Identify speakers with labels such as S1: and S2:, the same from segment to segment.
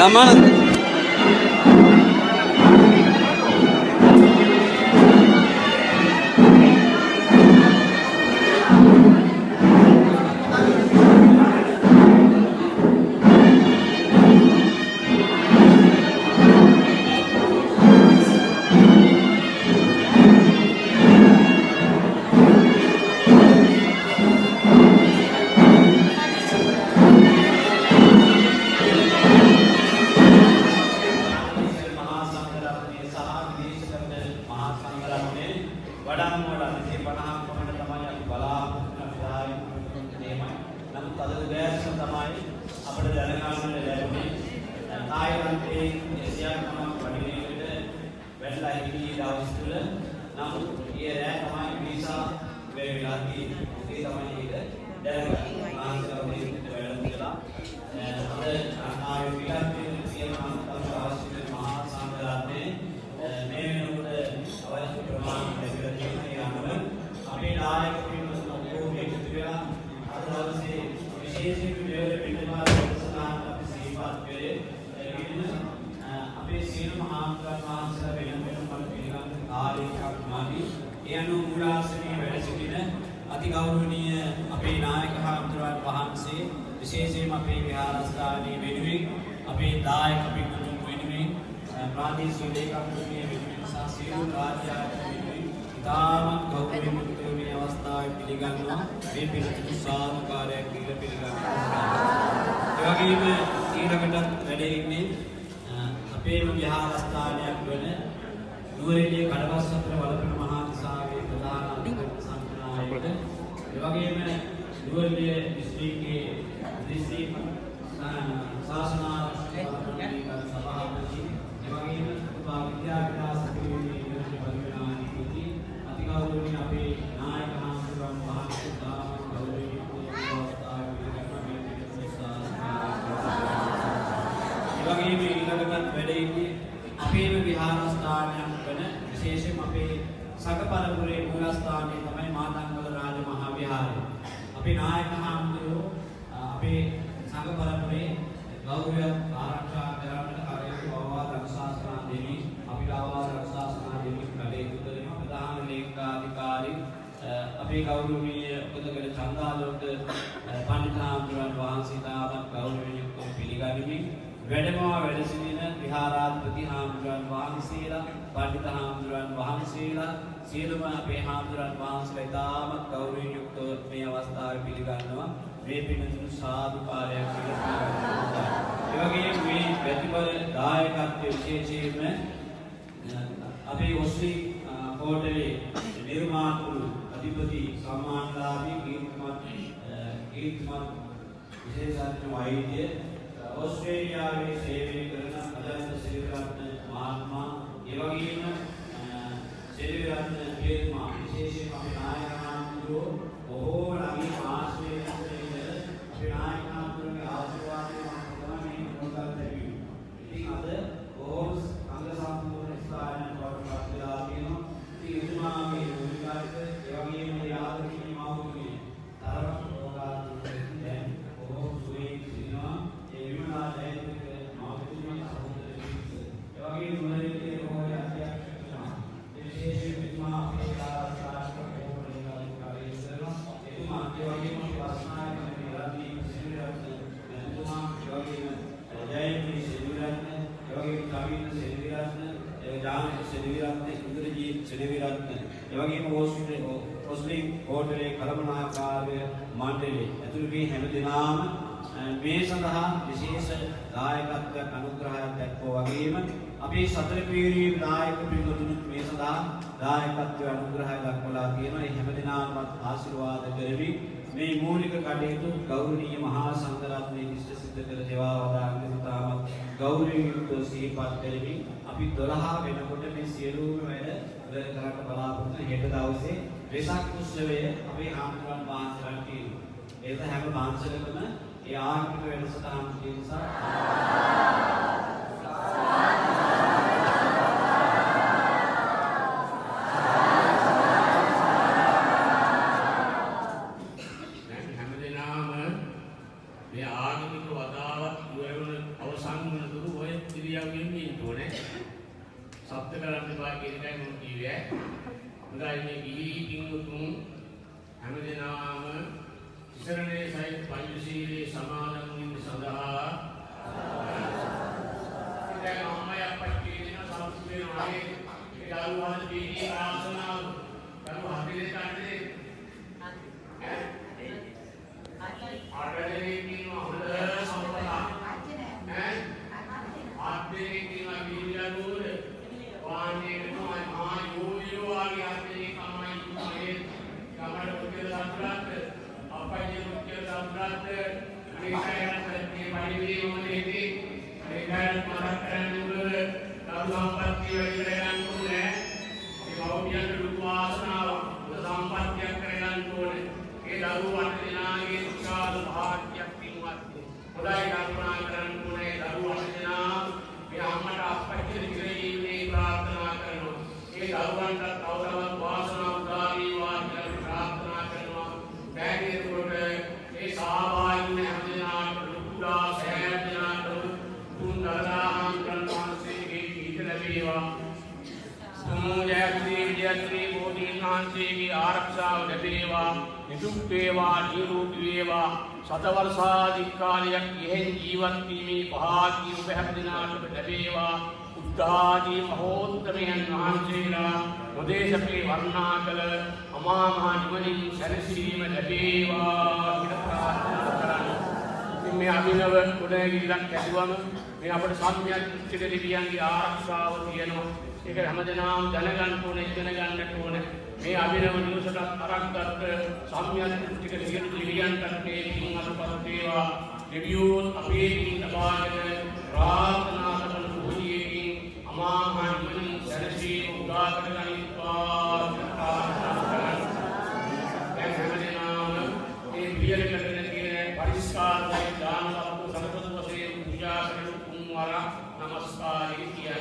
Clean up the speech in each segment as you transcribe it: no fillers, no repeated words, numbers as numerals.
S1: සම්මාන
S2: මේ ආගමික වතාවත් ඉවර වන අවසන් වන තුරු ඔය
S1: තිසරණේ සහිත පංචශීලයේ සමාදන් වීම සඳහා දැන් අම්මයි අප්පයි කියන සතුටු වෙනවා. ඒ දරුවන් දීනී ආසනාව දරුවා හදිනේ කන්නේ ආඩලේ කියනවා හොඳ සම්පතක් ආඩලේ කියනවා බීජලෝල වාන්නේ වෙනවා මහා යෝනියෝ ආගේ ආඩලේ කමයි මේ ගමඩ උත්තර සම්ප්‍රාප්ත අප්පයි උත්තර සම්ප්‍රාප්ත මේකයන්ට මේ පරිවිදී මොනේදී මේකයන් මතක් කරන්නේ දරු සම්පත්තිය වැඩි කරගන්න ඕනේ මේ මව්පියන්ට ලොකු ආසනාවක් සම්පත්තියක් කරගන්න ඕනේ ඒ දරුවන්ට දෙනාගේ විශාල භාග්‍යයක් පින්වත්නි හොඳයි කල්පනා කරන්න ඕනේ දරුවන්ට දෙනා මේ අම්මට අප්පට ඉතිරෙන්නේ ප්‍රාර්ථනා කරනවා ඒ දරුවන්ට කවදාවත් වාසනාව උදා වේවා කියලා ප්‍රාර්ථනා කරනවා බෑගේකට ඒ සහභාගී වෙන හැමදෙනාට ලුකුඩා සෑම දෙනාට තුන් දරාහන් කරනවාන්සේගේ කීත ලැබේවා සමුජයත්‍රි විජයත්‍රි බෝධීන්වහන්සේගේ ආරක්ෂාව ලැබේවා නිදුක් වේවා නිරෝගී වේවා සතවර්ෂාධික කාලයක් ඉහෙන් ජීවත් වීමේ භාග්‍ය ඔබ හැම දිනාටම ලැබේවා උද්ධාදී මහෝත්තමයන් වහන්සේලා ප්‍රදේශපේ වර්ණනා කළ අමා මහ නිවනින් සැනසීම ලැබේවා කියලා ප්‍රාර්ථනා කරන්නේ. මේ අභිනව ගුණයකින් කැඩුවම මේ අපේ සම්මියක් දෘෂ්ටික දෙවියන්ගේ ආරක්ෂාව තියෙනවා. ඒක හැමදෙනාම දැනගන්න ඕනේ, ඉගෙන ගන්නට ඕනේ. මේ අභිනව නිවසට අරක්ගත් සම්මියක් දෘෂ්ටික දෙවියන්ට මේ පින් අනුපත් වේවා. දෙවියෝ අපේ පින් ලබාගෙන ප්‍රාර්ථනා කරන පොඩියකින් අමා මහ නිවනින් සැනසීම උදා කරගනිත්වා ප්‍රාර්ථනා කරනවා. දැන් හැමදෙනාම මේ පියලකට परिष्कार दान संपद वसे पूजा करो कुमारा नमस्कार किया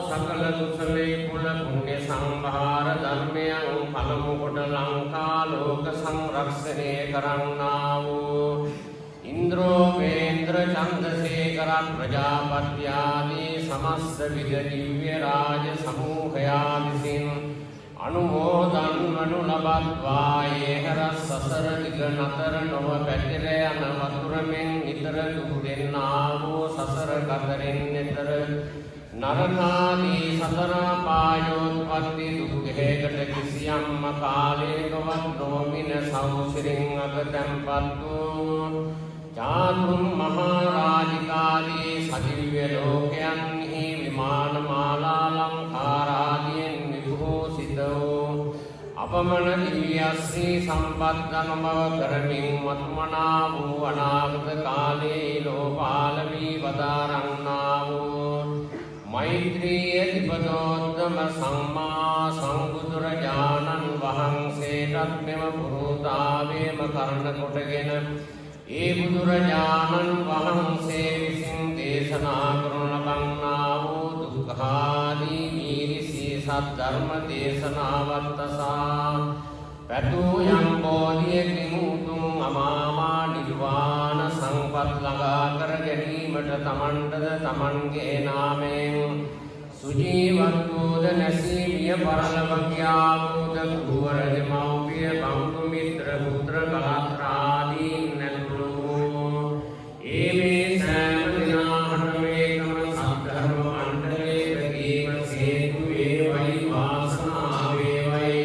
S2: සකල කුසලේ කුල පුණ්‍ය සම්භාර ධර්මයන් පළමු කොට ලං
S1: ලංකා ලෝක සංරක්ෂණය කරන්නා වූ ඉන්ද්‍රෝපේන්ද්‍ර චන්දසේකර ප්‍රජාපති ආදී සමස්ත විද දිව්‍ය රාජ සමූහයා විසින් අනුමෝදන් වනු ලබත්වා ඒහර සසර දිග නතර නොව පැතිර යන වතුරෙන් නිතර දුක් දෙන්නා වූ සසර කතරෙන් නිතර නරකාදී සතර පායෝත්පත්ති දුක්ඛයකට කිසියම්ම කාලයකවත් නොමින සෞසිරින් අගතැන්පත් වූ චාතුම් මහරාජිකාදී සදිව්‍ය ලෝකයන්හි විමාන මාලා ලංකාරාදීන් විභූෂිත වූ අපමණ දිව්‍ය ශ්‍රී සම්පත් අනුභව කරමින් මතුමනා වූ අනාගත කාලේ ලෝපාලමී වදාරන්නා වූ මෛත්‍රී අධිපතෝත්තම සම්මා සම්බුදුරජාණන් වහන්සේටත් මෙම පුරුතාවේම කරන කොටගෙන ඒ බුදුරජාණන් වහන්සේ විසින් දේශනා කරන ලබන්නා වූ දුක්ඛාදී මීරිසී සද්ධර්ම දේශනාවත්තසා පැතු යම් බෝධියකින් උතුම් අමාමා නිර්වාණ සංපත් ළඟා කර ගැනීමට තමන්ටද තමන්ගේ නාමයෙන් සුජීවත්වෝද නැසී මිය පරලොව ගියා වූද ගුරුවර දෙමව්පිය බඳු මිත්‍ර පුත්‍ර කලත්‍රාදීන් නැතුළු ඒ මේ සෑම දිනාටම ඒකම සද්ධර්ම මණ්ඩලයේ ප්‍රතිම සේතු වේවයි වාසනාව වේවයි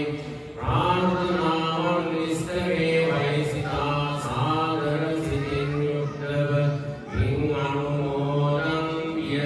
S1: ප්‍රාර්ථනාවන් ඉෂ්ට වේවයි සිතා සාදර සිතින් යුක්තව පින් අනුමෝදන් විය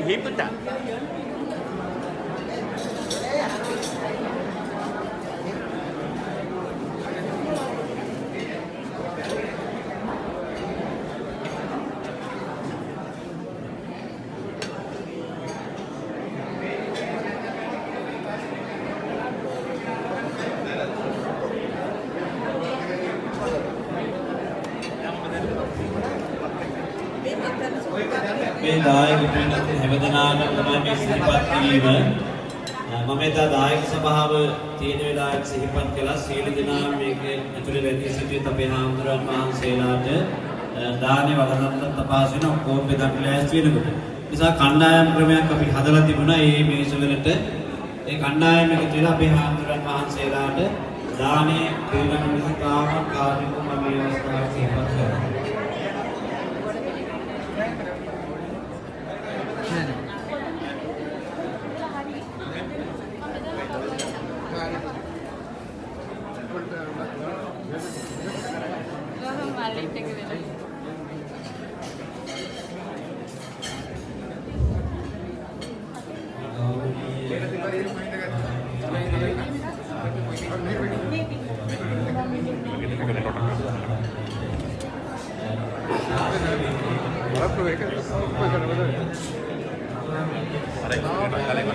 S1: Hiputa.
S2: මේ දායක පිරිනත් හැමදෙනාටම තමයි මේ සිහිපත් කිරීම. මම එදා දායක සභාව තියෙන වෙලාවට සිහිපත් කළා සීල දෙනා මේක ඇතුලේ වැඩි සිටියත් අපේ හාමුදුරන් වහන්සේලාට දානේ වළඳන්න තපාස් වෙන ඔක්කොම බෙදන්න ලෑස්ති වෙනකොට. නිසා කණ්ඩායම් ක්‍රමයක් අපි හදලා තිබුණා මේ මේසවලට ඒ කණ්ඩායම එකතු වෙලා අපේ හාමුදුරන් වහන්සේලාට දානේ පිරිනමන නිසාම කාර්යක්‍රම මම මේ අවස්ථාවේ සිහිපත් කරනවා.
S3: Ada